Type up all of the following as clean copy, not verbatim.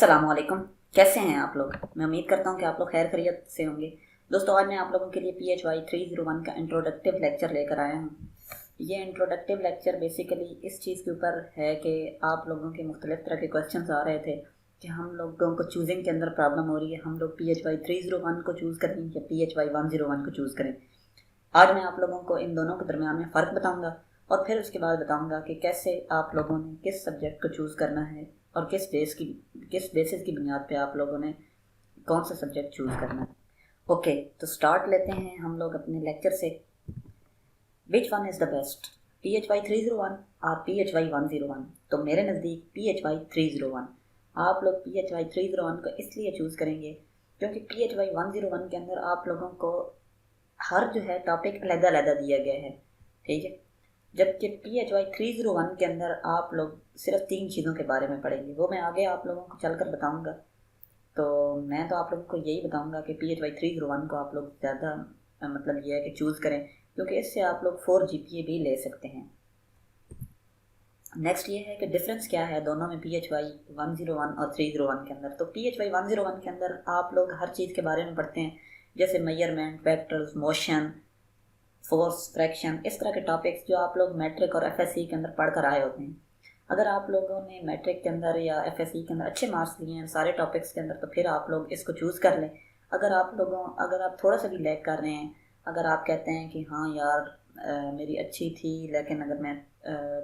अस्सलाम वालेकुम। कैसे हैं आप लोग? मैं उम्मीद करता हूं कि आप लोग खैर खैरियत से होंगे। दोस्तों, आज मैं आप लोगों के लिए PHY 301 का इंट्रोडक्टिव लेक्चर लेकर आया हूं। ये इंट्रोडक्टिव लेक्चर बेसिकली इस चीज़ के ऊपर है कि आप लोगों के मुख्तलिफ तरह के क्वेश्चंस आ रहे थे कि हम लोगों को चूजिंग के अंदर प्रॉब्लम हो रही है, हम लोग PHY 301 को चूज़ करें या PHY 101 को चूज़ करें। आज मैं आप लोगों को इन दोनों के दरमियान में फ़र्क बताऊंगा और फिर उसके बाद बताऊंगा कि कैसे आप लोगों ने किस सब्जेक्ट को चूज़ करना है और किस बेसिस की बुनियाद पे आप लोगों ने कौन सा सब्जेक्ट चूज़ करना है। ओके, तो स्टार्ट लेते हैं हम लोग अपने लेक्चर से। Which one is the best, PHY 301 और PHY 101? तो मेरे नज़दीक PHY 301। आप लोग PHY 301 को इसलिए चूज़ करेंगे क्योंकि PHY 101 के अंदर आप लोगों को हर जो है टॉपिक अलग-अलग दिया गया है, ठीक है। जबकि PHY 301 के अंदर आप लोग सिर्फ 3 चीज़ों के बारे में पढ़ेंगे, वो मैं आगे आप लोगों को चलकर बताऊंगा। तो मैं तो आप लोगों को यही बताऊंगा कि PHY 301 को आप लोग ज़्यादा मतलब ये है कि चूज़ करें, क्योंकि इससे आप लोग 4 GPA भी ले सकते हैं। नेक्स्ट ये है कि डिफरेंस क्या है दोनों में PHY 101 और 301 के अंदर। तो PHY 101 के अंदर आप लोग हर चीज़ के बारे में पढ़ते हैं, जैसे measurement, vectors, motion, force, fraction, इस तरह के टॉपिक्स जो आप लोग मैट्रिक और FSC के अंदर पढ़कर आए होते हैं। अगर आप लोगों ने मैट्रिक के अंदर या FSC के अंदर अच्छे मार्क्स लिए हैं सारे टॉपिक्स के अंदर, तो फिर आप लोग इसको चूज़ कर लें। अगर आप थोड़ा सा भी लैग कर रहे हैं, अगर आप कहते हैं कि हाँ यार मेरी अच्छी थी, लेकिन अगर मैं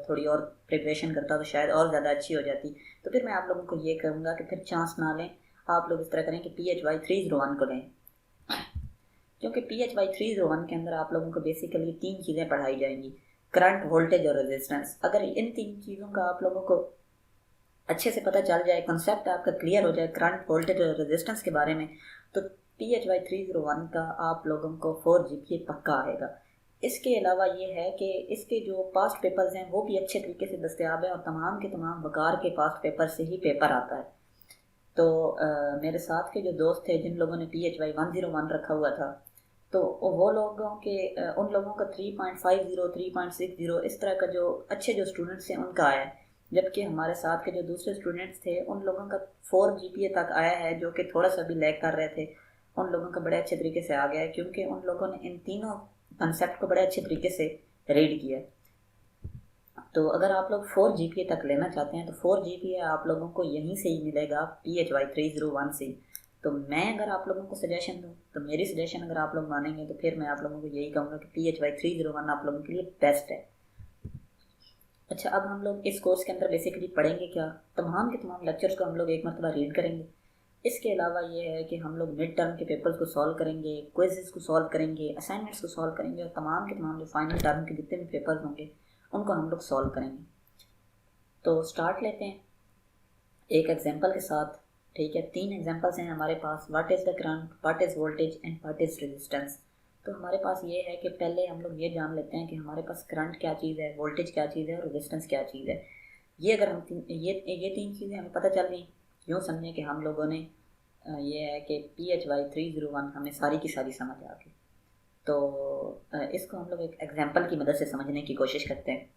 थोड़ी और प्रिपरेशन करता तो शायद और ज़्यादा अच्छी हो जाती, तो फिर मैं आप लोगों को ये कहूँगा कि फिर चांस ना लें। आप लोग इस तरह करें कि PHY 301 को लें, क्योंकि PHY 301 के अंदर आप लोगों को बेसिकली 3 चीज़ें पढ़ाई जाएंगी: करंट, वोल्टेज और रेजिस्टेंस। अगर इन 3 चीज़ों का आप लोगों को अच्छे से पता चल जाए, कंसेप्ट आपका क्लियर हो जाए करंट, वोल्टेज और रेजिस्टेंस के बारे में, तो PHY 301 का आप लोगों को 4 GPA पक्का आएगा। इसके अलावा ये है कि इसके जो पास्ट पेपर्स हैं वो भी अच्छे तरीके से दस्तयाब है और तमाम के तमाम वकार के पास्ट पेपर से ही पेपर आता है। तो मेरे साथ के जो दोस्त थे जिन लोगों ने PHY 101 रखा हुआ था, तो वो लोगों के उन लोगों का 3.50 3.60 इस तरह का जो अच्छे जो स्टूडेंट्स हैं उनका आया है। जबकि हमारे साथ के जो दूसरे स्टूडेंट्स थे उन लोगों का 4 GPA तक आया है, जो कि थोड़ा सा भी लैग कर रहे थे। उन लोगों का बड़े अच्छे तरीके से आ गया है, क्योंकि उन लोगों ने इन तीनों कंसेप्ट को बड़े अच्छे तरीके से रीड किया है। तो अगर आप लोग 4 GPA तक लेना चाहते हैं तो 4 GPA आप लोगों को यहीं से ही मिलेगा, PHY 301 से। तो मैं अगर आप लोगों को सजेशन दूँ, तो मेरी सजेशन अगर आप लोग मानेंगे तो फिर मैं आप लोगों को यही कहूँगा कि PHY 301 आप लोगों के लिए बेस्ट है। अच्छा, अब हम लोग इस कोर्स के अंदर बेसिकली पढ़ेंगे क्या? तमाम के तमाम लेक्चर्स को हम लोग एक मरतबा रीड करेंगे। इसके अलावा ये है कि हम लोग मिड टर्म के पेपर्स को सॉल्व करेंगे, क्विज़ेस को सॉल्व करेंगे, असाइनमेंट्स को सॉल्व करेंगे और तमाम के तमाम जो फाइनल टर्म के जितने भी पेपर्स होंगे उनको हम लोग सॉल्व करेंगे। तो स्टार्ट लेते हैं एक एग्जांपल के साथ, ठीक है। 3 एग्जांपल्स हैं हमारे पास: what is the current, what is voltage and what is resistance. तो हमारे पास ये है कि पहले हम लोग ये जान लेते हैं कि हमारे पास करंट क्या चीज़ है, वोल्टेज क्या चीज़ है और रेजिस्टेंस क्या चीज़ है। ये अगर हम ये 3 चीज़ें हमें पता चल गई, यूँ समझें कि हम लोगों ने ये है कि PHY 301 हमें सारी की सारी समझ आ गई। तो इसको हम लोग एक एग्जांपल की मदद से समझने की कोशिश करते हैं।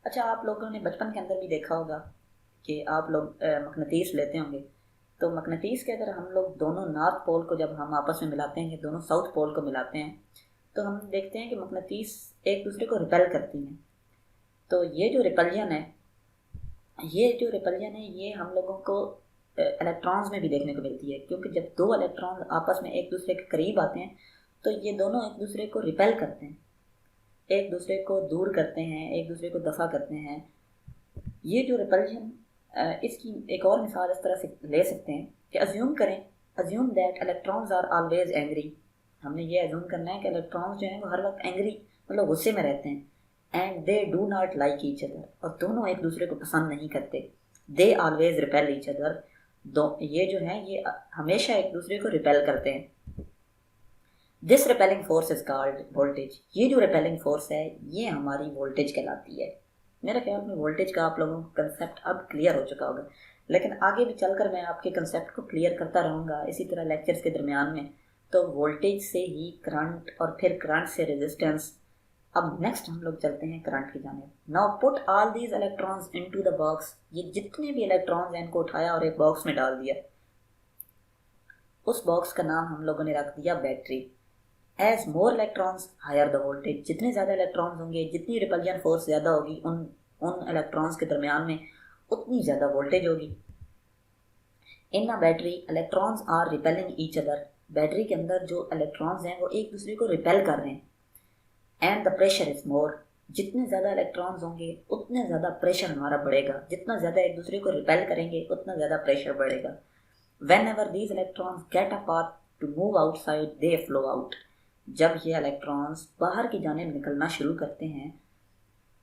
अच्छा, आप लोगों ने बचपन के अंदर भी देखा होगा कि आप लोग मकनातीस लेते होंगे। तो मकनातीस के अगर हम लोग दोनों नॉर्थ पोल को जब हम आपस में मिलाते हैं, दोनों साउथ पोल को मिलाते हैं, तो हम देखते हैं कि मकनातीस एक दूसरे को रिपेल करती हैं। तो ये हम लोगों को इलेक्ट्रॉन्स में भी देखने को मिलती है, क्योंकि जब 2 इलेक्ट्रॉन आपस में एक दूसरे के करीब आते हैं तो ये दोनों एक दूसरे को रिपेल करते हैं, एक दूसरे को दूर करते हैं, एक दूसरे को दफ़ा करते हैं। ये जो रिपल्शन, इसकी एक और मिसाल इस तरह से ले सकते हैं कि assume that electrons are always angry. हमने ये अज्यूम करना है कि इलेक्ट्रॉन्स जो हैं वो हर वक्त एंग्री, मतलब गुस्से में रहते हैं। And they do not like each other, और दोनों एक दूसरे को पसंद नहीं करते। They always repel each other, ये जो है ये हमेशा एक दूसरे को रिपेल करते हैं। This repelling force is called voltage. ये जो रिपेलिंग फोर्स है ये हमारी वोल्टेज कहलाती है। मेरे ख्याल में वोल्टेज का आप लोगों को कंसेप्ट अब क्लियर हो चुका होगा, लेकिन आगे भी चलकर मैं आपके कंसेप्ट को क्लियर करता रहूँगा इसी तरह लेक्चर्स के दरमियान में। तो वोल्टेज से ही करंट और फिर करंट से रेजिस्टेंस अब नेक्स्ट हम लोग चलते हैं करंट की जानिब। Now put all these electrons into the box. ये जितने भी इलेक्ट्रॉन्स हैं इनको उठाया और एक बॉक्स में डाल दिया। उस बॉक्स का नाम हम लोगों ने रख दिया battery. As more electrons higher the voltage. जितने ज़्यादा इलेक्ट्रॉन्स होंगे, जितनी रिपल्जन फोर्स ज़्यादा होगी उन इलेक्ट्रॉन्स के दरमियान में, उतनी ज़्यादा वोल्टेज होगी। In a battery electrons are repelling each other. Battery के अंदर जो इलेक्ट्रॉन्स हैं वो एक दूसरे को रिपेल कर रहे हैं। And the pressure is more. जितने ज़्यादा इलेक्ट्रॉन्स होंगे उतने ज़्यादा प्रेशर हमारा बढ़ेगा। जितना ज़्यादा एक दूसरे को रिपेल करेंगे उतना ज़्यादा प्रेशर बढ़ेगा। Whenever these electrons get a path to move outside they flow out. जब ये इलेक्ट्रॉन्स बाहर की जानिब निकलना शुरू करते हैं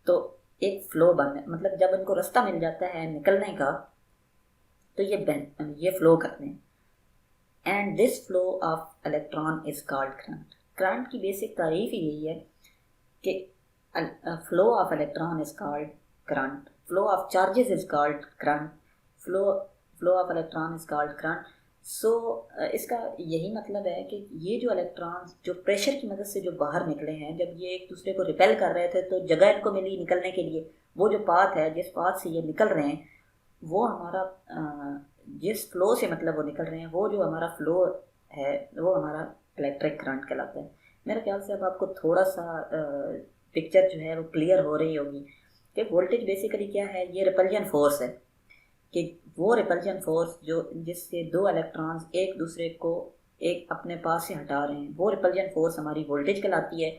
तो एक फ्लो बन, मतलब जब इनको रास्ता मिल जाता है निकलने का तो ये फ्लो करते हैं। And this flow of electron is called current. Current की बेसिक तारीफ ही यही है कि flow of electron is called current, flow of charges is called current, flow of electron is called current. So इसका यही मतलब है कि ये जो इलेक्ट्रॉन्स जो प्रेशर की मदद से जो बाहर निकले हैं, जब ये एक दूसरे को रिपेल कर रहे थे तो जगह इनको मिली निकलने के लिए। वो जो पाथ है जिस पाथ से ये निकल रहे हैं वो हमारा जिस फ्लो से मतलब वो निकल रहे हैं वो जो हमारा फ्लो है वो हमारा इलेक्ट्रिक करंट कहलाता है। मेरे ख्याल से अब आपको थोड़ा सा पिक्चर जो है वो क्लियर हो रही होगी कि वोल्टेज बेसिकली क्या है। ये रिपल्जन फोर्स है कि वो रिपल्जन फोर्स जो जिससे दो इलेक्ट्रॉन्स एक दूसरे को एक अपने पास से हटा रहे हैं, वो रिपल्जन फोर्स हमारी वोल्टेज कहलाती है।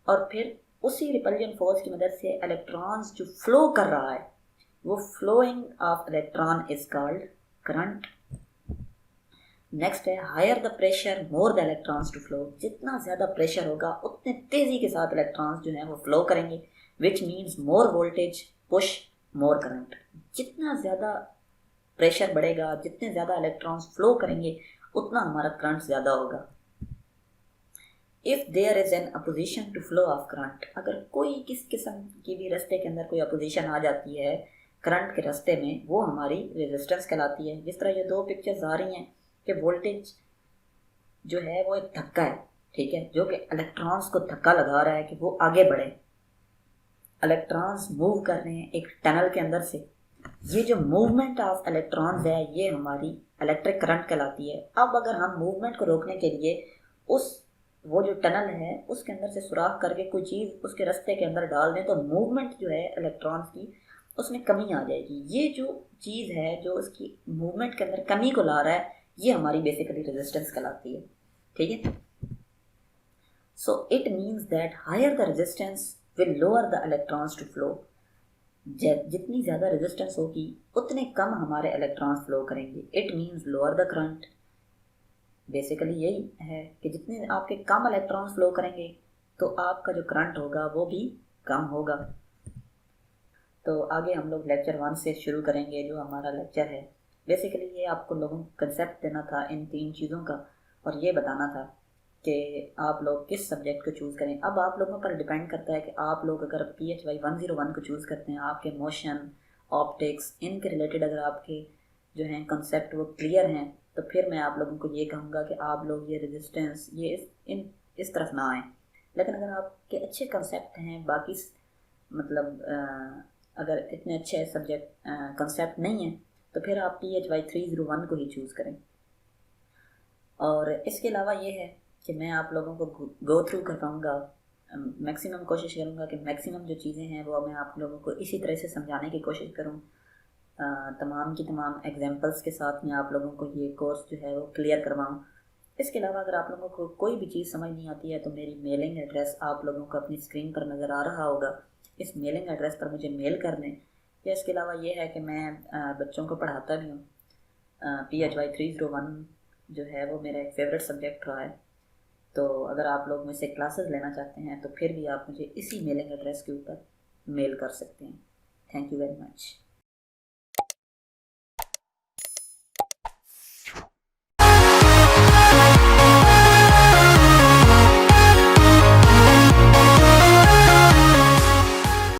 और फिर उसी रिपल्जन फोर्स की मदद से इलेक्ट्रॉन्स जो फ्लो कर रहा है वो flowing of electron is called current. Next है higher the pressure more the electrons to flow. जितना ज़्यादा प्रेशर होगा उतने तेज़ी के साथ इलेक्ट्रॉन्स जो हैं वो फ्लो करेंगे, which means more voltage push more current. जितना ज़्यादा प्रेशर बढ़ेगा, जितने ज़्यादा इलेक्ट्रॉन्स फ्लो करेंगे उतना हमारा करंट ज़्यादा होगा। If there is an opposition to flow of current. अगर कोई किस किस्म की भी रास्ते के अंदर कोई अपोजिशन आ जाती है करंट के रास्ते में, वो हमारी रेजिस्टेंस कहलाती है। जिस तरह ये दो पिक्चर्स आ रही हैं कि वोल्टेज जो है वो एक धक्का है, ठीक है, जो कि इलेक्ट्रॉन्स को धक्का लगा रहा है कि वो आगे बढ़े। इलेक्ट्रॉन्स मूव कर रहे हैं एक टनल के अंदर से। ये जो मूवमेंट ऑफ इलेक्ट्रॉन्स है ये हमारी इलेक्ट्रिक करंट कहलाती है। अब अगर हम मूवमेंट को रोकने के लिए वो जो टनल है उसके अंदर से सुराख करके कोई चीज़ उसके रास्ते के अंदर डाल दें तो मूवमेंट जो है इलेक्ट्रॉन्स की उसमें कमी आ जाएगी। ये जो चीज़ है जो उसकी मूवमेंट के अंदर कमी को ला रहा है ये हमारी बेसिकली रेजिस्टेंस कहलाती है, ठीक है। So it means that higher the resistance will lower the electrons to flow. जितनी ज़्यादा रेजिस्टेंस होगी उतने कम हमारे इलेक्ट्रॉन्स फ्लो करेंगे। It means lower the current. Basically यही है कि जितने आपके कम इलेक्ट्रॉन्स फ्लो करेंगे तो आपका जो करंट होगा वो भी कम होगा। तो आगे हम लोग लेक्चर 1 से शुरू करेंगे जो हमारा लेक्चर है। बेसिकली ये आपको लोगों को कंसेप्ट देना था इन 3 चीज़ों का और ये बताना था कि आप लोग किस सब्जेक्ट को चूज़ करें। अब आप लोगों पर डिपेंड करता है कि आप लोग अगर PHY 101 को चूज़ करते हैं, आपके मोशन ऑप्टिक्स इनके रिलेटेड अगर आपके जो हैं कंसेप्ट वो क्लियर हैं तो फिर मैं आप लोगों को ये कहूँगा कि आप लोग ये रेजिस्टेंस ये इस तरफ ना आएँ। लेकिन अगर आपके अच्छे कंसेप्ट हैं बाकी मतलब अगर इतने अच्छे सब्जेक्ट कंसेप्ट नहीं है तो फिर आप PHY 301 को ही चूज़ करें। और इसके अलावा ये है कि मैं आप लोगों को गो थ्रू करवाऊँगा, मैक्सिमम कोशिश करूँगा कि मैक्सिमम जो चीज़ें हैं वो मैं आप लोगों को इसी तरह से समझाने की कोशिश करूँ, तमाम की तमाम एग्जांपल्स के साथ मैं आप लोगों को ये कोर्स जो है वो क्लियर करवाऊँ। इसके अलावा अगर आप लोगों को कोई भी चीज़ समझ नहीं आती है तो मेरी मेलिंग एड्रेस आप लोगों को अपनी स्क्रीन पर नज़र आ रहा होगा। इस मेलिंग एड्रेस पर मुझे मेल कर दें। या इसके अलावा ये है कि मैं बच्चों को पढ़ाता भी हूँ। PHY 301 जो है वो मेरा एक फ़ेवरेट सब्जेक्ट रहा है। तो अगर आप लोग मुझसे क्लासेस लेना चाहते हैं तो फिर भी आप मुझे इसी मेलिंग एड्रेस के ऊपर मेल कर सकते हैं। Thank you very much.